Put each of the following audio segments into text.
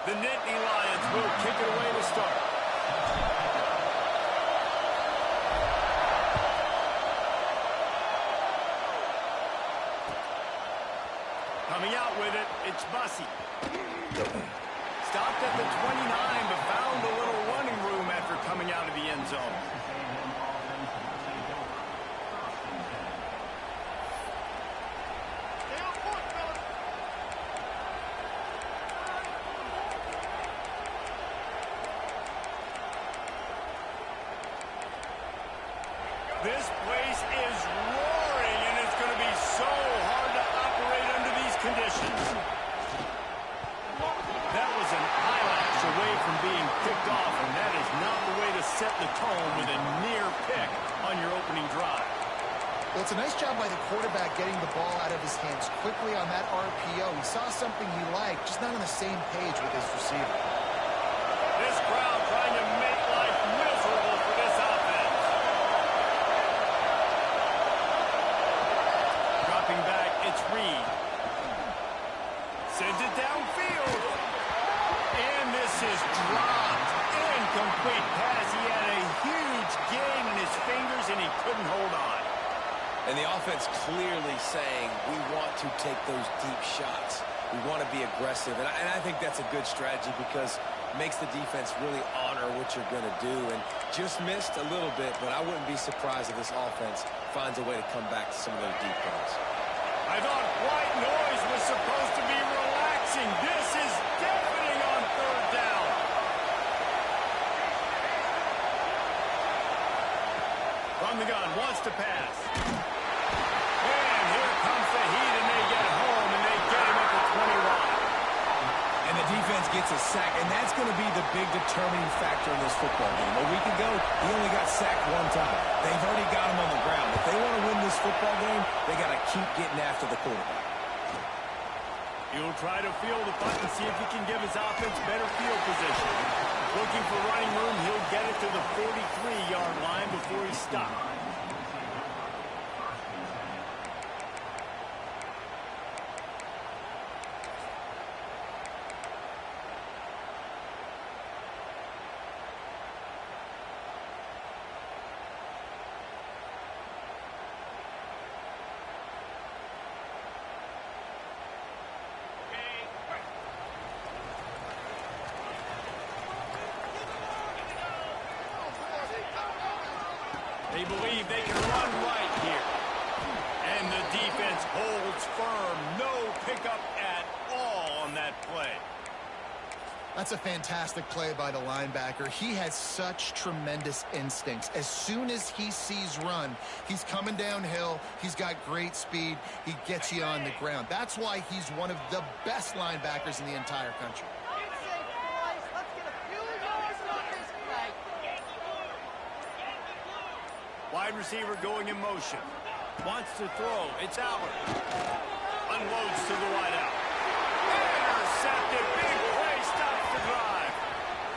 The Nittany Lions will kick it away to start. Coming out with it, it's Bussey. Stopped at the 29, but found a little running room after coming out of the end zone. This place is roaring, and it's going to be so hard to operate under these conditions. That was an eyelash away from being picked off, and that is not the way to set the tone with a near pick on your opening drive. Well, it's a nice job by the quarterback getting the ball out of his hands quickly on that RPO. He saw something he liked, just not on the same page with his receiver. This crowd trying to make life miserable for this offense. Dropping back, it's Reed. Sends it downfield. And this is dropped. Incomplete pass. He had a huge gain in his fingers, and he couldn't hold on. And the offense clearly saying, we want to take those deep shots. We want to be aggressive. And I think that's a good strategy because it makes the defense really honor what you're going to do. And just missed a little bit, but I wouldn't be surprised if this offense finds a way to come back to some of those deep points. I thought white noise was supposed to be relaxing. This is deafening on third down. From the gun, wants to pass. And here comes the heat, and they get home, and they get him at the 21. And the defense gets a sack, and that's going to be the big determining factor in this football game. A week ago, he only got sacked one time. They've already got him on the ground. If they want to win this football game, they got to keep getting after the quarterback. He'll try to field the punt and see if he can give his offense better field position. Looking for running room, he'll get it to the 43-yard line before he stops. They believe they can run right here. And the defense holds firm. No pickup at all on that play. That's a fantastic play by the linebacker. He has such tremendous instincts. As soon as he sees run, he's coming downhill. He's got great speed. He gets you on the ground. That's why he's one of the best linebackers in the entire country. Wide receiver going in motion. Wants to throw. It's Allen. Unloads to the wide out. Intercepted. Big play. Stops the drive.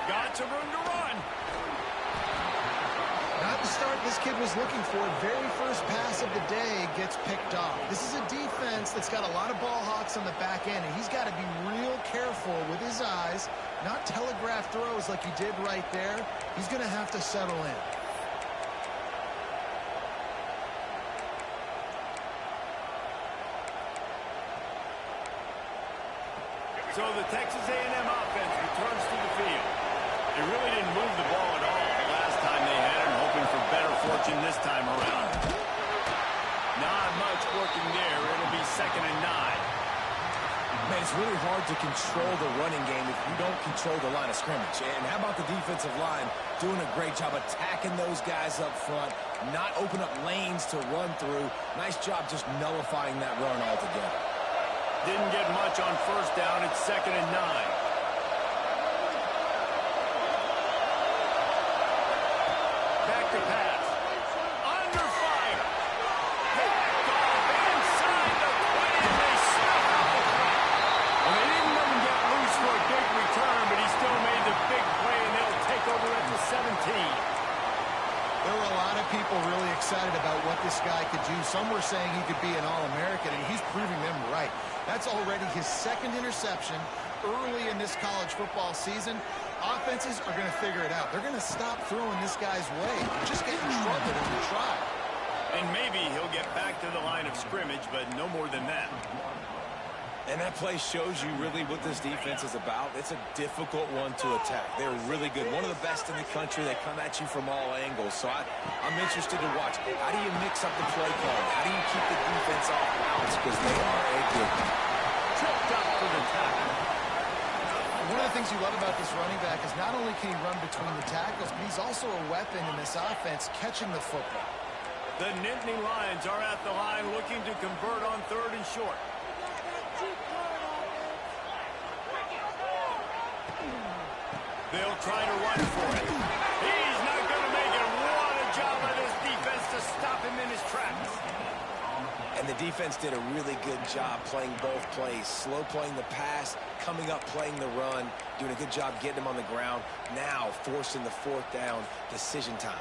Got some room to run. Not the start this kid was looking for. Very first pass of the day gets picked off. This is a defense that's got a lot of ball hawks on the back end, and he's got to be real careful with his eyes, not telegraph throws like he did right there. He's going to have to settle in. So the Texas A&M offense returns to the field. They really didn't move the ball at all the last time they had it, hoping for better fortune this time around. Not much working there. It'll be 2nd and 9. Man, it's really hard to control the running game if you don't control the line of scrimmage. And how about the defensive line doing a great job attacking those guys up front, not open up lanes to run through. Nice job just nullifying that run altogether. Didn't get much on first down. It's 2nd and 9. Back to pass. Under fire. Picked off inside the 20. They snuff out the play. Well, they didn't let him get loose for a big return, but he still made the big play, and they'll take over at the 17. There were a lot of people really excited about what this guy could do. Some were saying he could be an All-American, and he's proving them right. That's already his 2nd interception early in this college football season, offenses are going to figure it out. They're going to stop throwing this guy's way. Just get in trouble when you try. And maybe he'll get back to the line of scrimmage, but no more than that. And that play shows you really what this defense is about. It's a difficult one to attack. They're really good. One of the best in the country. They come at you from all angles. So I'm interested to watch. How do you mix up the play call? How do you keep the defense off balance? Because they are a good team. Tripped up for the tackle. One of the things you love about this running back is not only can he run between the tackles, but he's also a weapon in this offense catching the football. The Nittany Lions are at the line looking to convert on 3rd and short. They'll try to run for it. He's not going to make it. What a job by this defense to stop him in his tracks. And the defense did a really good job playing both plays. Slow playing the pass, coming up playing the run, doing a good job getting him on the ground. Now forcing the 4th down, decision time.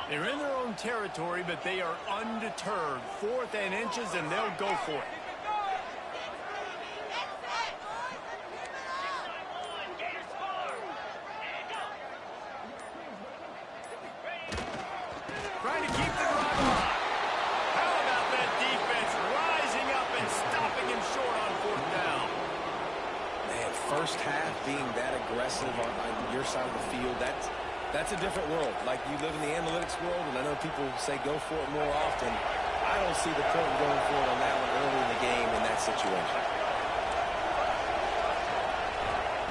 They're in their own territory, but they are undeterred. 4th and inches, and they'll go for it. Trying to keep the drive alive. How about that defense rising up and stopping him short on 4th down? Man, first half being that aggressive on your side of the field, that's a different world. Like, you live in the analytics world, and I know people say go for it more often. I don't see the point in going for it on that one early in the game in that situation.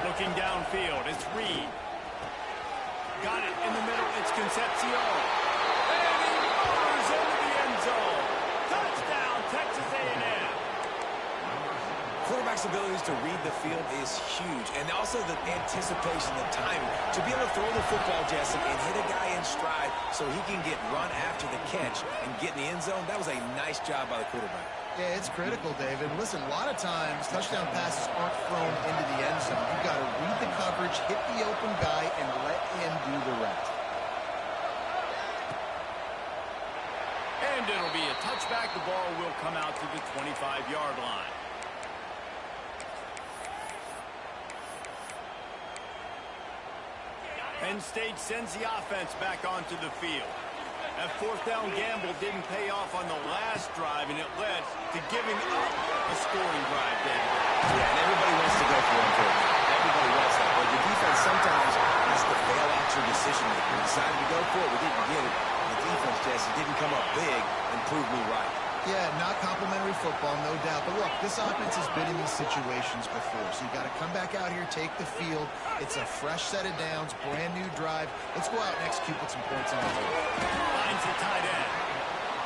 Looking downfield, it's Reed. Got it in the middle, it's Concepcion. And he motors into the end zone. Touchdown, Texas A&M. Quarterback's abilities to read the field is huge, and also the anticipation, the timing. To be able to throw the football, Jesse, and hit a guy in stride so he can get run after the catch and get in the end zone, that was a nice job by the quarterback. Yeah, it's critical, David. Listen, a lot of times touchdown passes aren't thrown into the end zone. You've got to read the coverage, hit the open guy, and let him do the rest. And it'll be a touchback. The ball will come out to the 25-yard line. Penn State sends the offense back onto the field. That 4th down gamble didn't pay off on the last drive, and it led to giving up a scoring drive, David. Yeah, and everybody wants to go for it. Everybody wants that. But the defense sometimes has to bail out your decision making. We decided to go for it. We didn't get it. The defense, Jesse, didn't come up big and prove me right. Yeah, not complimentary football, no doubt. But look, this offense has been in these situations before. So you got to come back out here, take the field. It's a fresh set of downs, brand new drive. Let's go out and execute with some points on the board. Finds the tight end.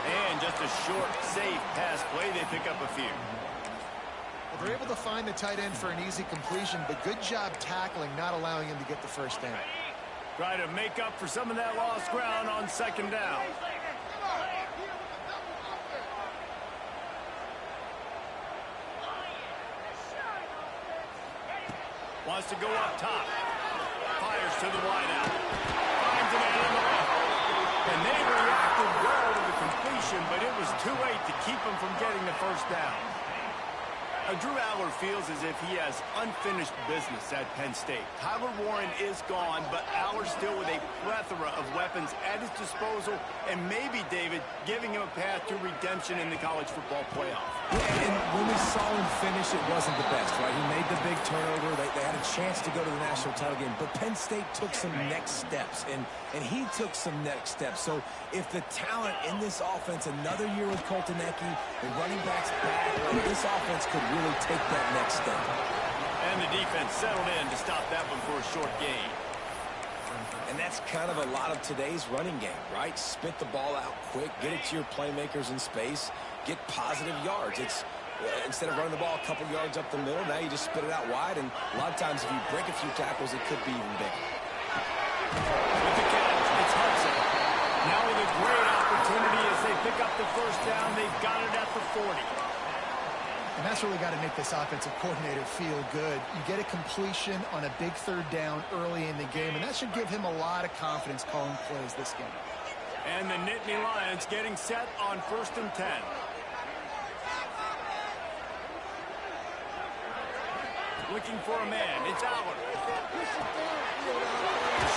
And just a short, safe pass play. They pick up a few. Well, they're able to find the tight end for an easy completion, but good job tackling, not allowing him to get the first down. Try to make up for some of that lost ground on 2nd down. Wants to go up top. Fires to the wideout. Finds a man on the left. And they reacted well to the completion, but it was too late to keep him from getting the first down. Drew Aller feels as if he has unfinished business at Penn State. Tyler Warren is gone, but Aller still with a plethora of weapons at his disposal, and maybe, David, giving him a path to redemption in the college football playoff. Yeah, and when we saw him finish, it wasn't the best, right? He made the big turnover. They had a chance to go to the national title game, but Penn State took some next steps, and he took some next steps. So if the talent in this offense, another year with Colton Ecke, the running backs back, this offense could really take that next step. And the defense settled in to stop that one for a short gain. And that's kind of a lot of today's running game, right? Spit the ball out quick, get it to your playmakers in space, get positive yards. It's instead of running the ball a couple yards up the middle, now you just spit it out wide, and a lot of times if you break a few tackles, it could be even bigger. With the catch, it's Hudson. Now with a great opportunity as they pick up the first down. They've got it at the 40. And that's really got to make this offensive coordinator feel good. You get a completion on a big third down early in the game, and that should give him a lot of confidence calling plays this game. And the Nittany Lions getting set on 1st and 10. Looking for a man. It's Allen.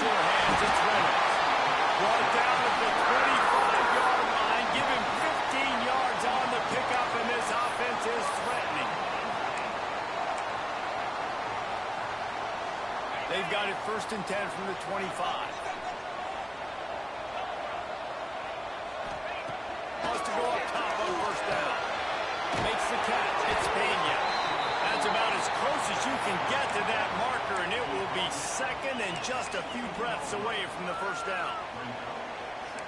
Sure hands. It's Reynolds. Brought down at the 25-yard line. Give him 15 yards on the pickup, and this offense is threatening. They've got it 1st and 10 from the 25. Wants to go up top on 1st down. Makes the catch. It's Penn. That's about as close as you can get to that marker, and it will be 2nd and just a few breaths away from the 1st down.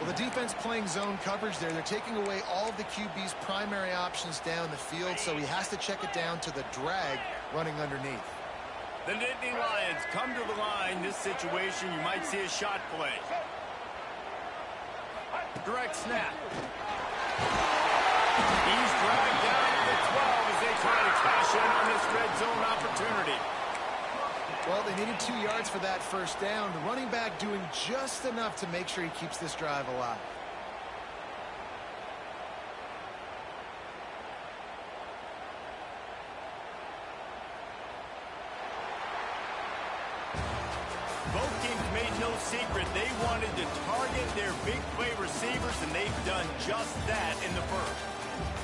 Well, the defense playing zone coverage there. They're taking away all of the QB's primary options down the field, so he has to check it down to the drag running underneath. The Nittany Lions come to the line. This situation, you might see a shot play. Direct snap. He's dragged down to the 12 as they try to cash in on this red zone opportunity. Well, they needed 2 yards for that 1st down. The running back doing just enough to make sure he keeps this drive alive. Both teams made no secret they wanted to target their big play receivers, and they've done just that in the 1st.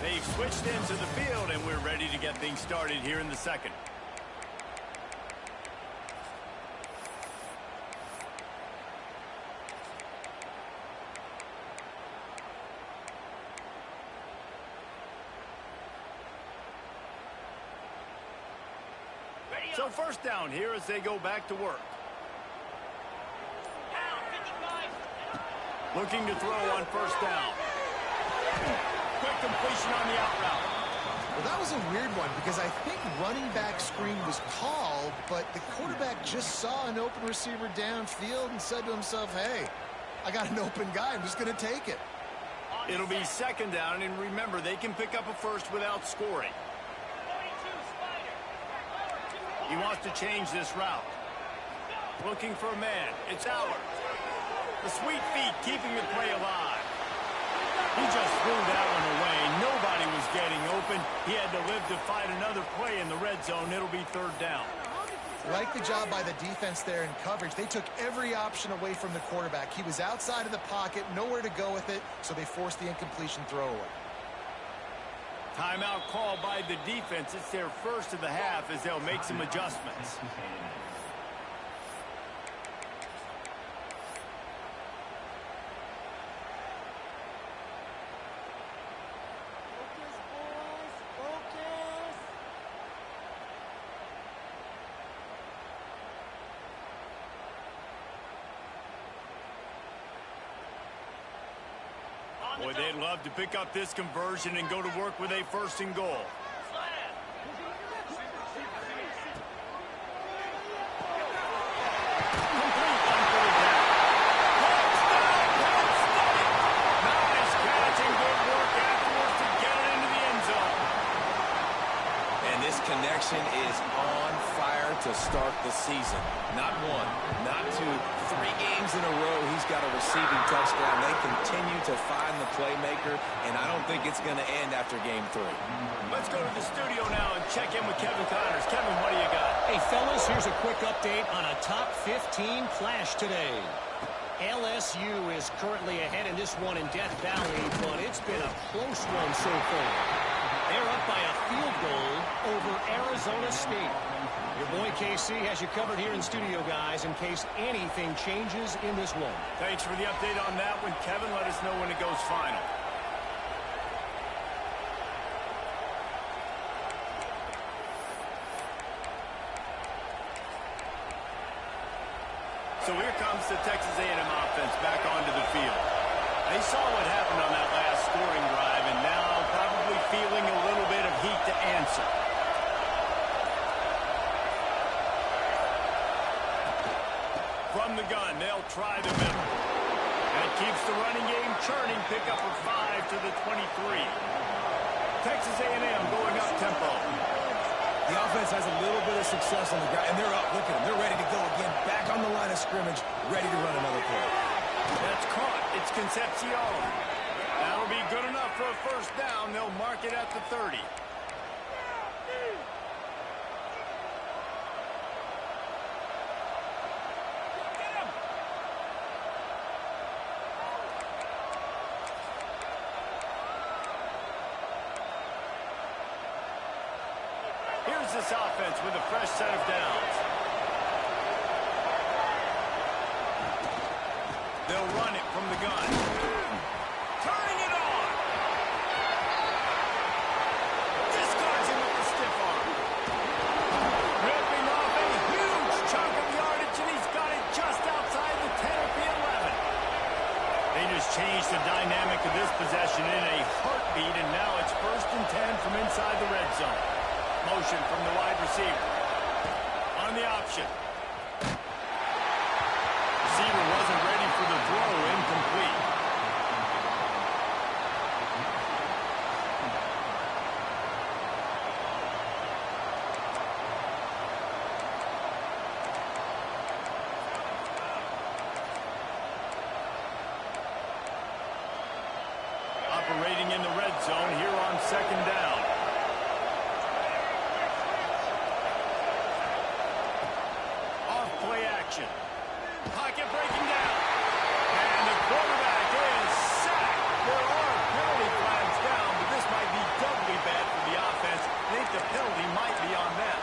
They've switched into the field, and we're ready to get things started here in the 2nd. So 1st down here as they go back to work. Looking to throw on 1st down. Quick completion on the out route. Well, that was a weird one because I think running back screen was called, but the quarterback just saw an open receiver downfield and said to himself, hey, I got an open guy. I'm just going to take it. It'll be 2nd down, and remember, they can pick up a 1st without scoring. He wants to change this route. Looking for a man. It's Allard. The sweet feet keeping the play alive. He just threw that one away. Nobody was getting open. He had to live to fight another play in the red zone. It'll be 3rd down. Like the job by the defense there in coverage. They took every option away from the quarterback. He was outside of the pocket, nowhere to go with it, so they forced the incompletion throwaway. Timeout call by the defense. It's their 1st of the half as they'll make some adjustments. Boy, they'd love to pick up this conversion and go to work with a 1st and goal. Nice catch and good work afterwards to get it into the end zone. And this connection is on fire to start the season. Not 1, not 2, 3 games in a row he's got a receiving touchdown. They continue to find the playmaker, and I don't think it's going to end after game 3. Let's go to the studio now and check in with Kevin Connors. Kevin, what do you got? Hey, fellas, here's a quick update on a top 15 clash today. LSU is currently ahead in this one in Death Valley, but it's been a close one so far. They're up by a field goal over Arizona State. Your boy KC has you covered here in studio, guys, in case anything changes in this one. Thanks for the update on that one, Kevin. Let us know when it goes final. So here comes the Texas A&M offense back onto the field. They saw what happened on that last scoring drive, and now probably feeling a little bit of heat to answer. From the gun, they'll try the middle. That keeps the running game churning. Pick up a 5 to the 23. Texas A&M going up tempo. The offense has a little bit of success on the ground, and they're up. Look at them. They're ready to go again. Back on the line of scrimmage, ready to run another play. That's caught. It's Concepcion. That'll be good enough for a first down. They'll mark it at the 30. Here's this offense with a fresh set of downs. They'll run it from the gun. Turning it on. Discards him with the stiff arm. Ripping off a huge chunk of yardage, and he's got it just outside the 10 at the 11. They just changed the dynamic of this possession in a heartbeat, and now it's 1st and 10 from inside the red zone. Motion from the wide receiver. On the option. Receiver wasn't ready for the throw. Incomplete. Operating in the red zone here on 2nd down. Play action. Pocket breaking down. And the quarterback is sacked. There are penalty flags down, but this might be doubly bad for the offense. I think the penalty might be on them.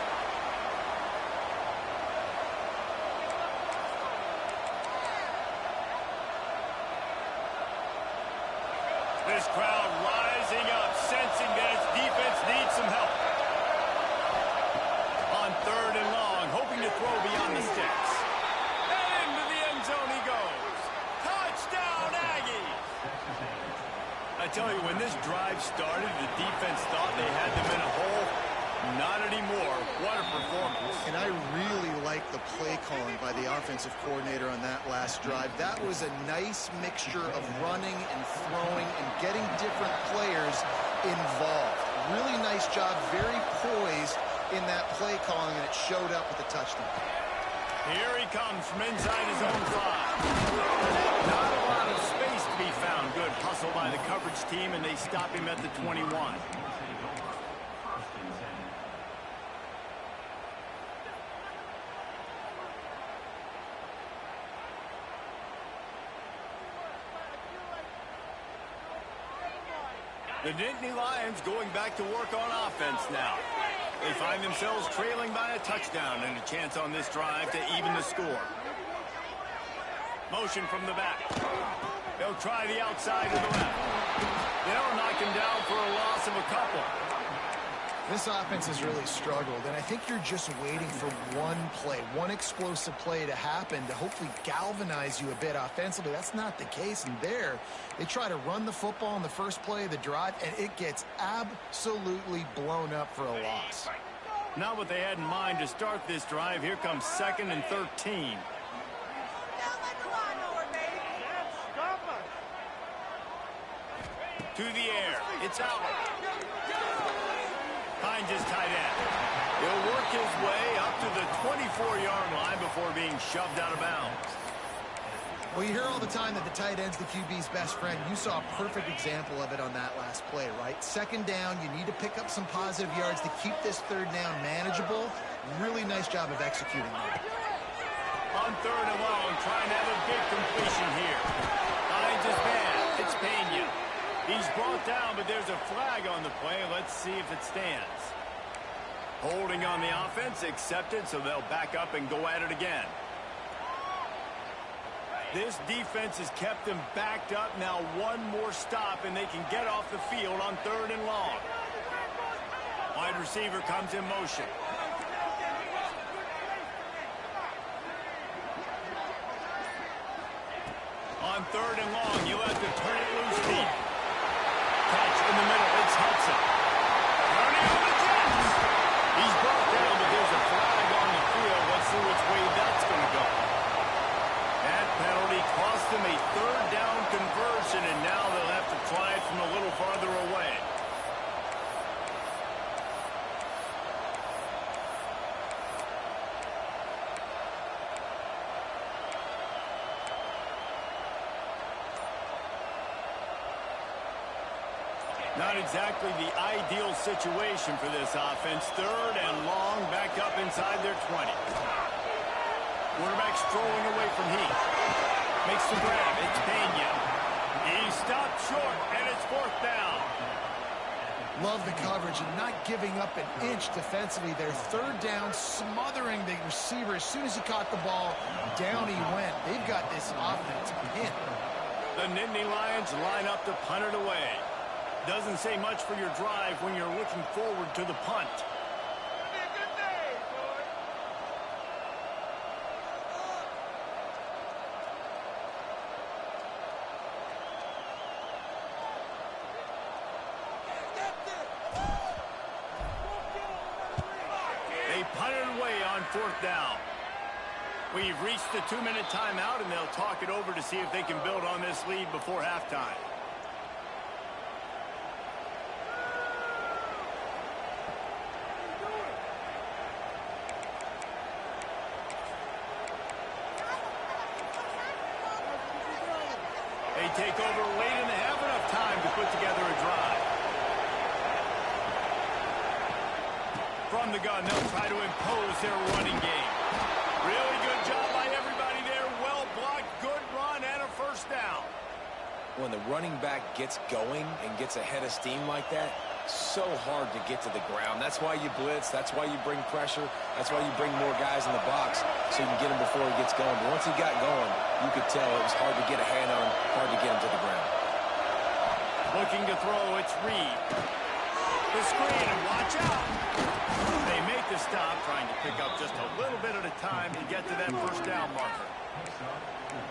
This crowd rising up, sensing that its defense needs some help. On 3rd and long, hoping to throw beyond the sticks. And into the end zone he goes. Touchdown, Aggies! I tell you, when this drive started, the defense thought they had them in a hole. Not anymore. What a performance. And I really like the play calling by the offensive coordinator on that last drive. That was a nice mixture of running and throwing and getting different players involved. Really nice job, very poised in that play calling, and it showed up with the touchdown. Here he comes from inside his own 5. Not a lot of space to be found. Good hustle by the coverage team, and they stop him at the 21. The Nittany Lions going back to work on offense now. They find themselves trailing by a touchdown and a chance on this drive to even the score. Motion from the back. They'll try the outside to the left. They'll knock him down for a loss of a couple. This offense has really struggled, and I think you're just waiting for one play, one explosive play to happen to hopefully galvanize you a bit offensively. That's not the case, and there, they try to run the football in the first play of the drive, and it gets absolutely blown up for a loss. Not what they had in mind to start this drive. Here comes 2nd and 13. To the air. It's out. Finds his tight end. He'll work his way up to the 24-yard line before being shoved out of bounds. Well, you hear all the time that the tight end's the QB's best friend. You saw a perfect example of it on that last play, right? 2nd down, you need to pick up some positive yards to keep this 3rd down manageable. Really nice job of executing that. On 3rd and long, trying to have a big completion here. Finds his man. It's Penn. He's brought down, but there's a flag on the play. Let's see if it stands. Holding on the offense, accepted, so they'll back up and go at it again. This defense has kept them backed up. Now one more stop, and they can get off the field on 3rd and long. Wide receiver comes in motion. On 3rd and long, you'll have to turn it loose deep. Catch in the middle. It's Hudson. Running on the Jets. He's brought down, but there's a flag on the field. Let's see which way that's going to go. That penalty cost them a 3rd down conversion, and now they'll have to try it from a little farther away. Not exactly the ideal situation for this offense. 3rd and long, back up inside their 20. Quarterback strolling away from Heath. Makes the grab. It's Penn. He stopped short, and it's 4th down. Love the coverage and not giving up an inch defensively. Their 3rd down, smothering the receiver. As soon as he caught the ball, down he went. They've got this offense pinned. The Nittany Lions line up to punt it away. Doesn't say much for your drive when you're looking forward to the punt. They punt it away on 4th down. We've reached the 2-minute timeout, and they'll talk it over to see if they can build on this lead before halftime. They take over late and they have enough time to put together a drive. From the gun, they'll try to impose their running game. Really good job by everybody there. Well blocked, good run, and a 1st down. When the running back gets going and gets ahead of steam like that, so hard to get to the ground. That's why you blitz. That's why you bring pressure. That's why you bring more guys in the box so you can get him before he gets going. But once he got going, you could tell it was hard to get a hand on him, hard to get him to the ground. Looking to throw, it's Reed. The screen, and watch out. They make the stop, trying to pick up just a little bit at a time to get to that 1st down marker.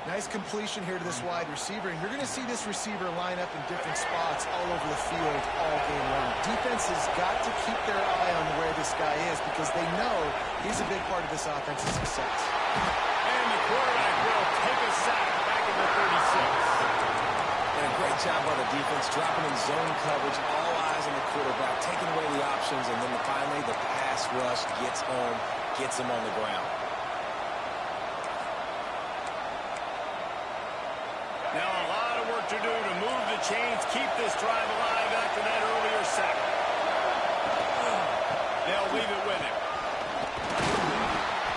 Nice completion here to this wide receiver, and you're going to see this receiver line up in different spots all over the field all game long. Defense has got to keep their eye on where this guy is because they know he's a big part of this offense's success. And the quarterback will take a sack back at the 36. And a great job by the defense, dropping in zone coverage, all eyes on the quarterback, taking away the options, and then finally the pass rush gets home, gets him on the ground. Now a lot of work to do to move the chains, keep this drive alive after that earlier sack. They'll leave it with him.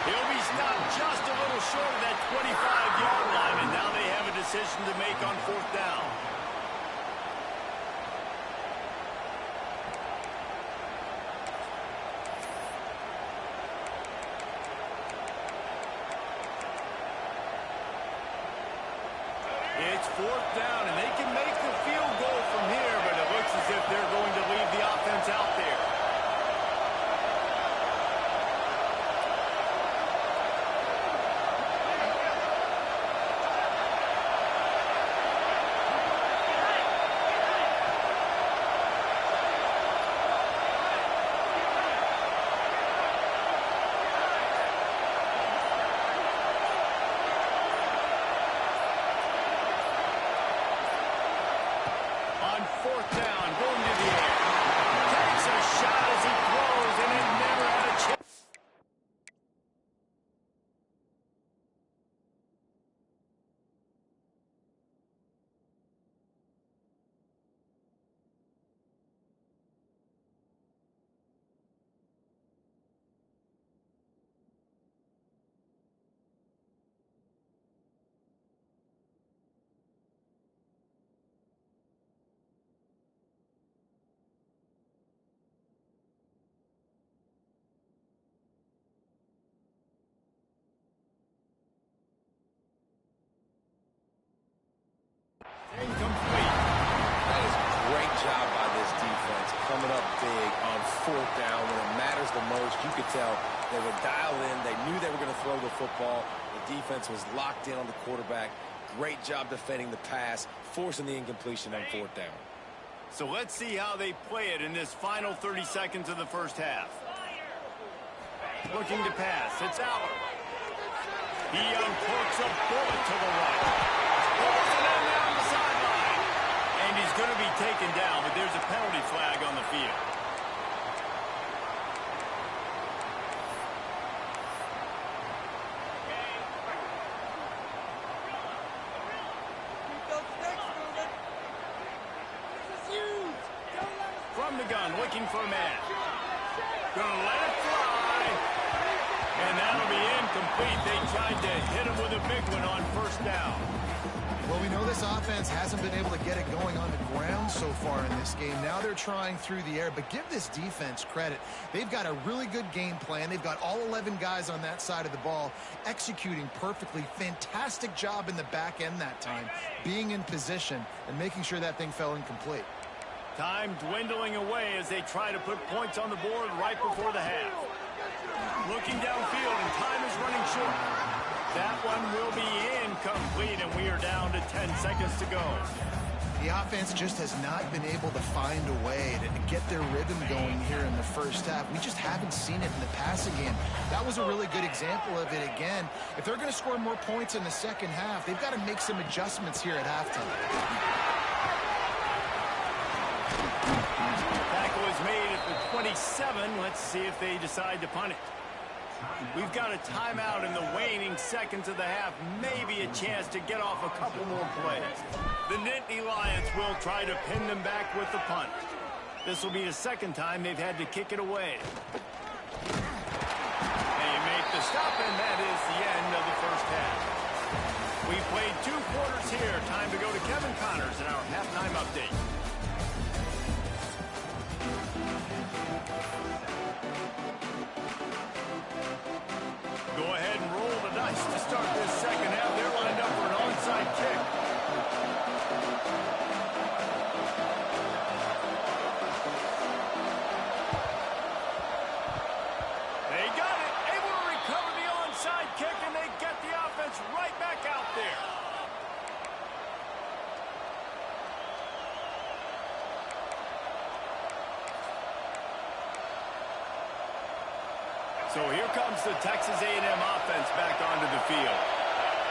He'll be stopped just a little short of that 25-yard line, and now they have a decision to make on 4th down. It's 4th down, and they can make the field goal from here, but it looks as if they're going to leave the offense out there. On 4th down, going to the air. Takes a shot as he throws, and it never had a chance. Incomplete. That is a great job by this defense, coming up big on 4th down when it matters the most. You could tell they were dialed in. They knew they were going to throw the football. The defense was locked in on the quarterback. Great job defending the pass, forcing the incompletion on 4th down. So let's see how they play it in this final 30 seconds of the 1st half. Looking to pass. It's Aller. He uncorks a bullet to the right. Pulls it in down the sideline. And he's going to be taken down, but there's a penalty flag on the field. from the gun, looking for a man. Gonna let it fly. And that'll be incomplete. They tried to hit him with a big one on first down. Well, we know this offense hasn't been able to get it going on the ground so far in this game. Now they're trying through the air, but give this defense credit. They've got a really good game plan. They've got all 11 guys on that side of the ball executing perfectly. Fantastic job in the back end that time, being in position and making sure that thing fell incomplete. Time dwindling away as they try to put points on the board right before the half. Looking downfield, and time is running short. That one will be incomplete, and we are down to 10 seconds to go. The offense just has not been able to find a way to get their rhythm going here in the first half. We just haven't seen it in the passing game. That was a really good example of it again. If they're going to score more points in the second half, they've got to make some adjustments here at halftime. Tackle is made at the 27. Let's see if they decide to punt it. We've got a timeout in the waning seconds of the half. Maybe a chance to get off a couple more plays. The Nittany Lions will try to pin them back with the punt. This will be the second time they've had to kick it away. They make the stop, and that is the end of the first half. We played 2 quarters here. Time to go to Kevin Connors in our halftime update. Go ahead and roll the dice to start this second half. They're lined up for an onside kick. They got it. Able to recover the onside kick, and they get the offense right back out there. So here comes the Texas A&M offense back onto the field.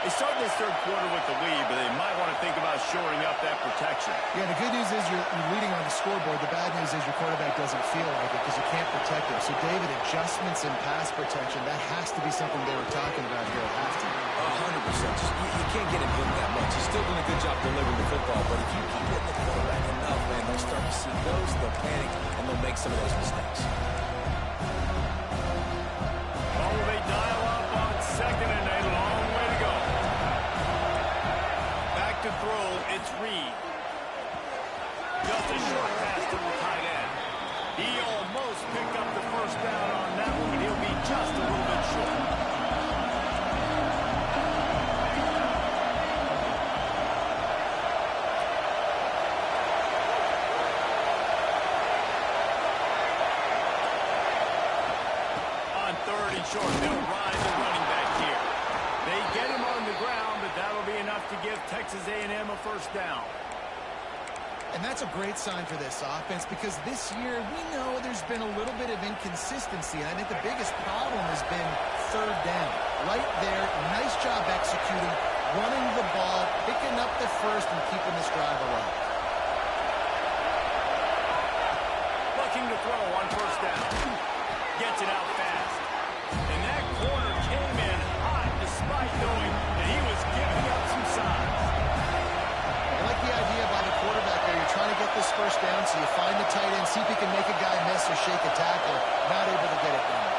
They start this third quarter with the lead, but they might want to think about shoring up that protection. Yeah, the good news is you're leading on the scoreboard. The bad news is your quarterback doesn't feel like it because you can't protect him. So, David, adjustments in pass protection, that has to be something they were talking about here at halftime. 100%. You can't get him hit that much. He's still doing a good job delivering the football, but if you keep hitting the quarterback enough, man, they'll start to see those, they'll panic, and they'll make some of those mistakes. They dial up on second and a long way to go. Back to throw, it's Reed. Just a short pass to the tight end. He almost picked up the first down on that one, but he'll be just a little bit short. Short, they'll ride the running back here. They get him on the ground, but that'll be enough to give Texas A&M a first down. And that's a great sign for this offense because this year we know there's been a little bit of inconsistency, and I think the biggest problem has been third down. Right there, nice job executing, running the ball, picking up the first, and keeping this drive alive. Looking to throw on first down. Gets it out fast. And that corner came in hot despite knowing that he was giving up some size. I like the idea by the quarterback there. You're trying to get this first down, so you find the tight end, see if he can make a guy miss or shake a tackle. Not able to get it done.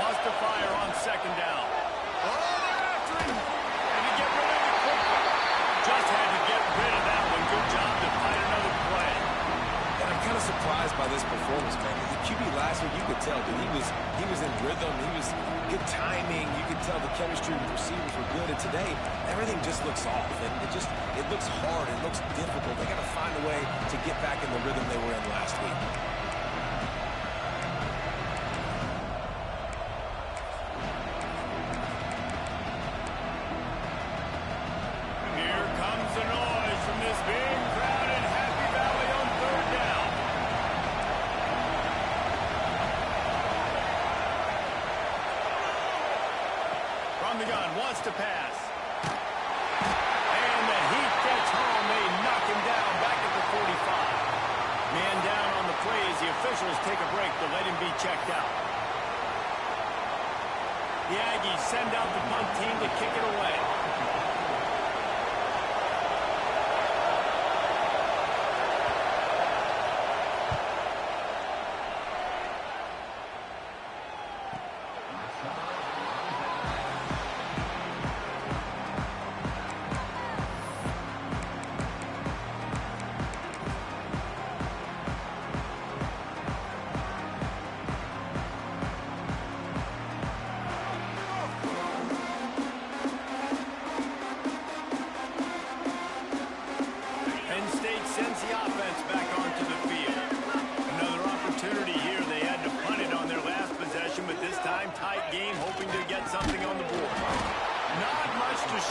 Wants to fire on second down. Oh, they're after him. And to get rid of it quickly. Just had to get rid of that one. Good job to find another play. And I'm kind of surprised by this performance, man. The QB last week, you could tell, dude, he was in rhythm. He was good timing. You could tell the chemistry with receivers were good. And today, everything just looks off. And it looks hard. It looks difficult. They got to find a way to get back in the rhythm they were in last week. Here comes the noise from this big crowd in Happy Valley on third down. From the gun, wants to pass. And the heat gets home. They knock him down back at the 45. Man down on the play as the officials take a break to let him be checked out. The Aggies send out the punt team to kick it away.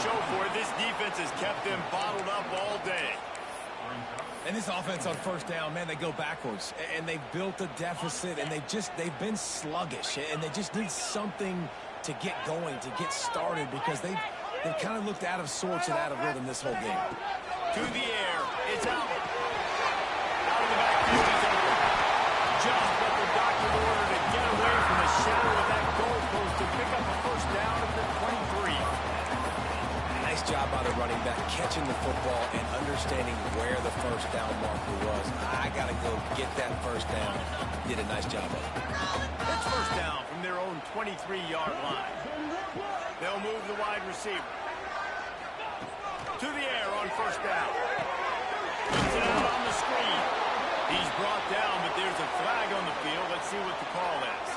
show for it. This defense has kept them bottled up all day. And this offense on first down, man, they go backwards. And they've built a deficit, and they've been sluggish. And they just need something to get going, to get started, because they've kind of looked out of sorts and out of rhythm this whole game. To the air. It's out. Out of the backfield is open. Just what the doctor ordered to get away from the shadow of that goalpost to pick up a first down at the 23. Nice job by the running back, catching the football and understanding where the first down marker was. I got to go get that first down. Did a nice job of it. It's first down from their own 23-yard line. They'll move the wide receiver. To the air on first down. Puts it out on the screen. He's brought down, but there's a flag on the field. Let's see what the call is.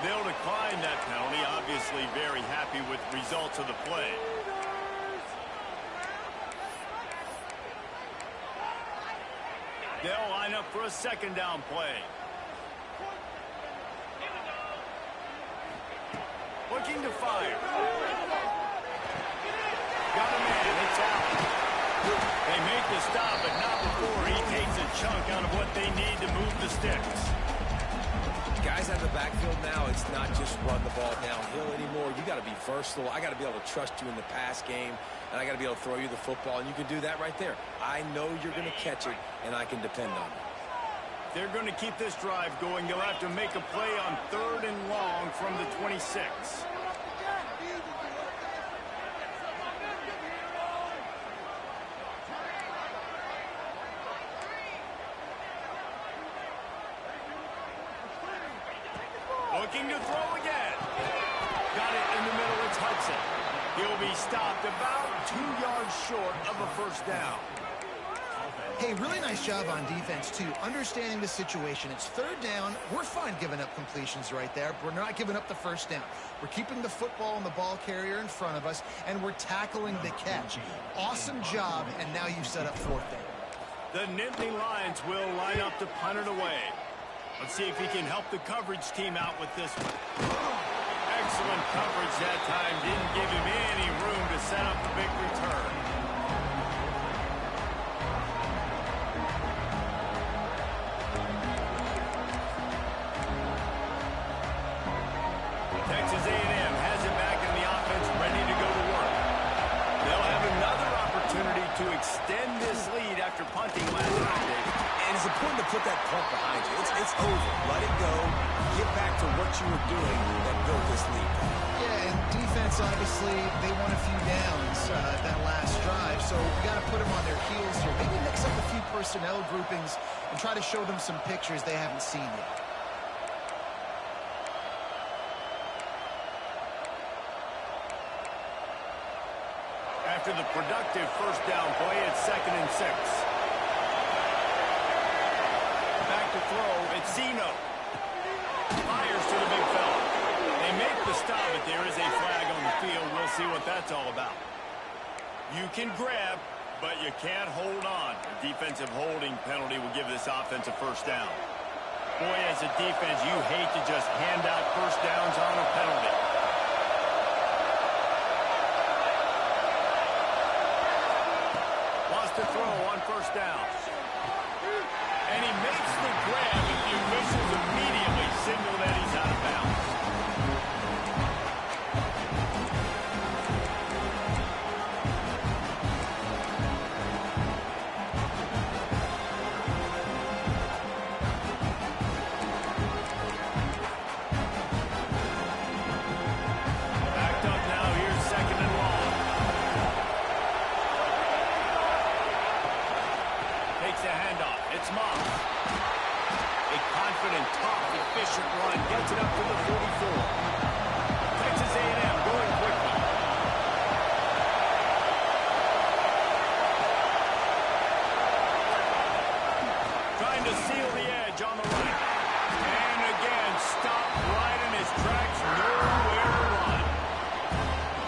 They'll decline that penalty. Obviously very happy with the results of the play. They'll line up for a second down play. Looking to fire. Got a man. It's out. They make the stop, but not before he takes a chunk out of what they need to move the sticks. Guys out of the backfield now, it's not just run the ball downhill anymore. You got to be versatile. I got to be able to trust you in the pass game, and I got to be able to throw you the football, and you can do that right there. I know you're going to catch it, and I can depend on it. They're going to keep this drive going. They'll have to make a play on 3rd and long from the 26. Looking to throw again. Got it in the middle. It's Hudson. He'll be stopped about 2 yards short of a first down. Hey, really nice job on defense, too. Understanding the situation. It's 3rd down. We're fine giving up completions right there. We're not giving up the first down. We're keeping the football and the ball carrier in front of us, and we're tackling the catch. Awesome job, and now you've set up 4th down. The Nittany Lions will line up to punt it away. Let's see if he can help the coverage team out with this one. Excellent coverage that time. Didn't give him any room to set up a big return. Texas A&M has it back in the offense, ready to go to work. They'll have another opportunity to extend this lead after punting last night, David. And it's important to put that punt behind you. It's over. Let it go. Get back to what you were doing that built this lead. Yeah, and defense, obviously, they won a few downs that last drive, so we got to put them on their heels here. Maybe mix up a few personnel groupings and try to show them some pictures they haven't seen yet. After the productive first down play, it's 2nd and 6. Back to throw, it's Zeno. Fires to the big fella. They make the stop, but there is a flag on the field. We'll see what that's all about. You can grab, but you can't hold on. A defensive holding penalty will give this offense a first down. Boy, as a defense, you hate to just hand out first downs on a penalty. Lost the throw on first down. And he makes the grab, but the officials immediately signal that he's out of bounds. Backed up now. Here's 2nd and long. Takes a handoff. It's Moss. A confident, tough, efficient run. Gets it up to the 44. Texas A&M going quickly. Trying to seal the edge on the right. And again, stopped right in his tracks. Nowhere to run.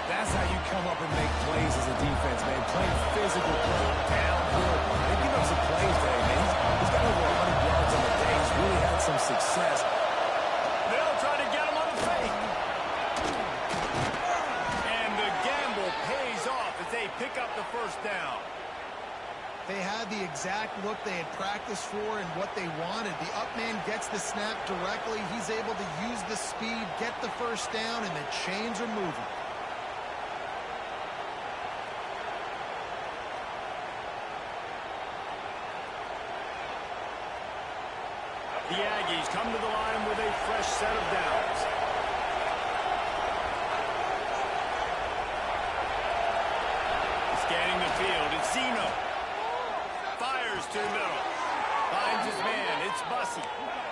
That's how you come up and make plays as a defense, man. Playing physical, playing downhill. They give up some plays today, man. He's got over 100 yards on the day. He's really had some success. They'll try to get him on the fake. And the gamble pays pick up the first down. They had the exact look they had practiced for and what they wanted. The up man gets the snap directly. He's able to use the speed, get the first down, and the chains are moving. The Aggies come to the line with a fresh set of downs. Scanning the field, it's Zeno. Fires to the middle. Finds his man, it's Bussey.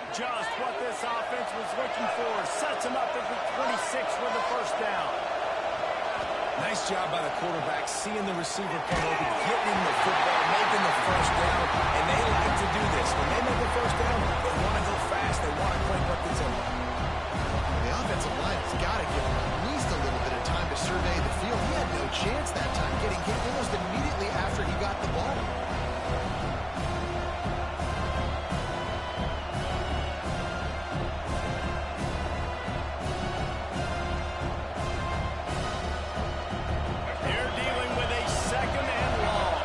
Just what this offense was looking for. Sets him up at the 26 with the first down. Nice job by the quarterback, seeing the receiver come over, getting the football, making the first down, and they like to do this. When they make the first down, they want to go fast. They want to crank up the tempo. The offensive line has got to give him at least a little bit of time to survey the field. He had no chance that time, getting hit almost immediately after he got the ball. They're dealing with a second and long.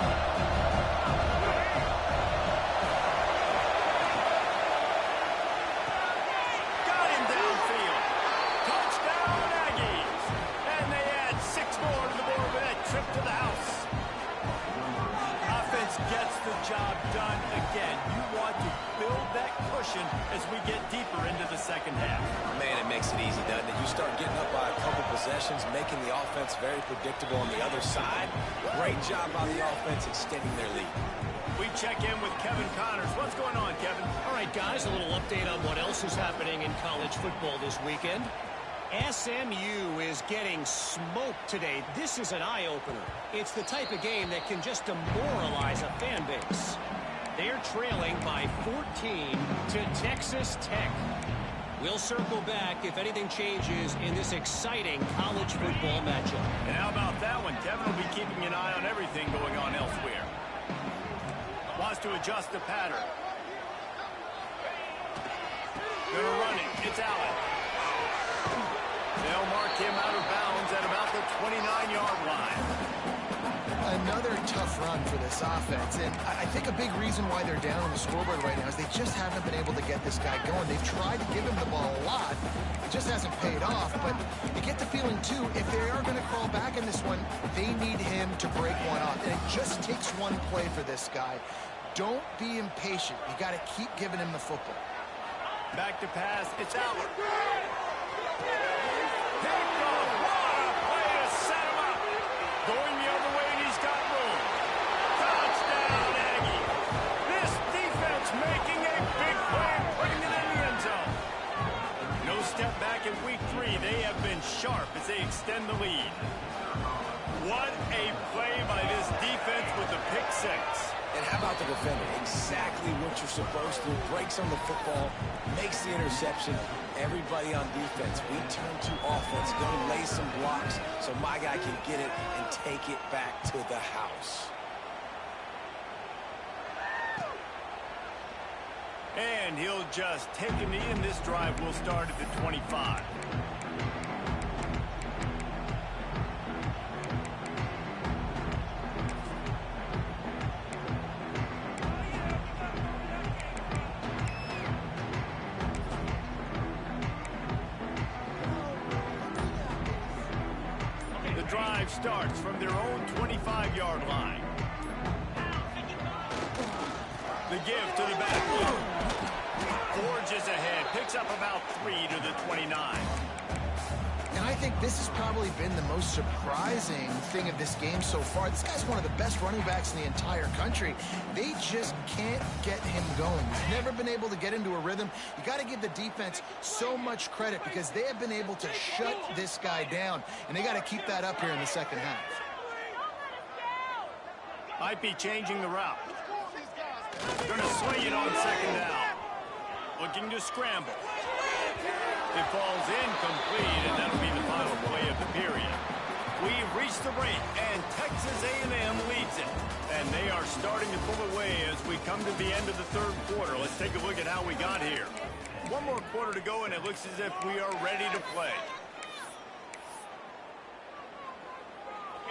Got him downfield. Touchdown, Aggies. And they add 6 more to the board with that trip to the house. Offense gets the job done again. You want to build that cushion as we get deeper into the second half. Man, it makes it easy, doesn't it? You start getting up by a couple possessions, making the offense very predictable on the other side. Great job by the offense extending their lead. We check in with Kevin Connors. What's going on, Kevin? All right, guys, a little update on what else is happening in college football this weekend. SMU is getting smoked today. This is an eye-opener. It's the type of game that can just demoralize a fan base. They're trailing by 14 to Texas Tech. We'll circle back if anything changes in this exciting college football matchup. And how about that one? Kevin will be keeping an eye on everything going on elsewhere. Wants to adjust the pattern. Gonna run it. It's Allen. They'll mark him out of bounds at about the 29-yard line. Another tough run for this offense, and I think a big reason why they're down on the scoreboard right now is they just haven't been able to get this guy going. They've tried to give him the ball a lot. It just hasn't paid off, but you get the feeling, too, if they are going to crawl back in this one, they need him to break one off, and it just takes one play for this guy. Don't be impatient. You got to keep giving him the football. Back to pass. It's Allen. Picked off. What a play to set him up. Going the other way, and he's got room. Touchdown, Aggie. This defense making a big play and putting it in the end zone. No step back in week 3. They have been sharp as they extend the lead. What a play by this defense with the pick 6. And how about the defender? Exactly what you're supposed to. Breaks on the football, makes the interception. Everybody on defense, we turn to offense. Go lay some blocks so my guy can get it and take it back to the house. And he'll just take a knee, and this drive will start at the 25. Drive starts from their own 25-yard line. The give to the back. Forges ahead. Picks up about 3 to the 29. And I think this has probably been the most surprising thing of this game so far. This guy's one of the best running backs in the entire country. They just can't get him going. He's never been able to get into a rhythm. You got to give the defense so much credit because they have been able to shut this guy down. And they got to keep that up here in the second half. Might be changing the route. Going to swing it on second down. Looking to scramble. It falls incomplete, and that'll be the final play of the period. We've reached the break, and Texas A&M leads it. And they are starting to pull away as we come to the end of the third quarter. Let's take a look at how we got here. One more quarter to go, and it looks as if we are ready to play.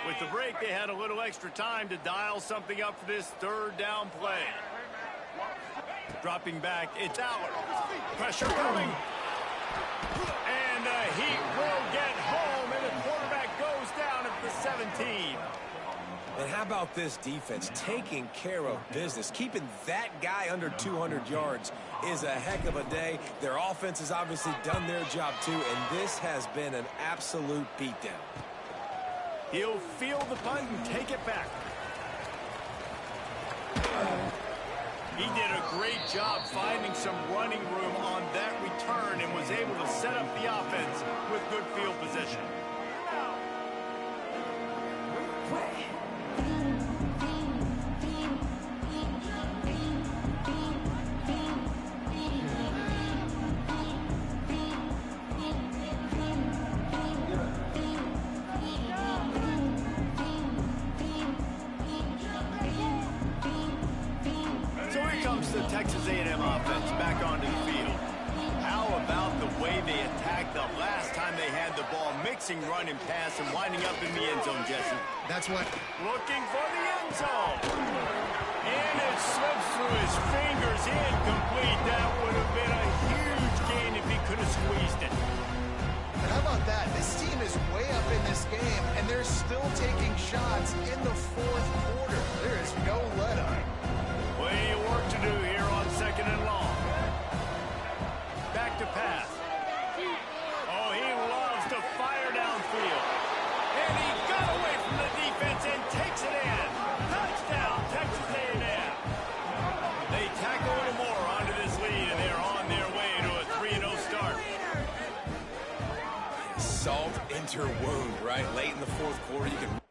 With the break, they had a little extra time to dial something up for this third down play. Dropping back, it's Aller. Pressure coming. And the Heat will get home, and the quarterback goes down at the 17. And how about this defense taking care of business? Keeping that guy under 200 yards is a heck of a day. Their offense has obviously done their job too, and this has been an absolute beatdown. He'll feel the punt and take it back. He did a great job finding some running room on that return and was able to set up the offense with good field position. Texas A&M offense back onto the field. How about the way they attacked the last time they had the ball, mixing run and pass and winding up in the end zone, Jesse? That's what... Looking for the end zone. And it slips through his fingers, incomplete. That would have been a huge gain if he could have squeezed it. But how about that? This team is way up in this game, and they're still taking shots in the fourth quarter. There is no let-up. Plenty of work to do here on second and long. Back to pass. Oh, he loves to fire downfield. And he got away from the defense and takes it in. Touchdown, Texas A&M. They tack a little more onto this lead, and they're on their way to a 3-0 start. Salt into her wound, right? Late in the fourth quarter, you can...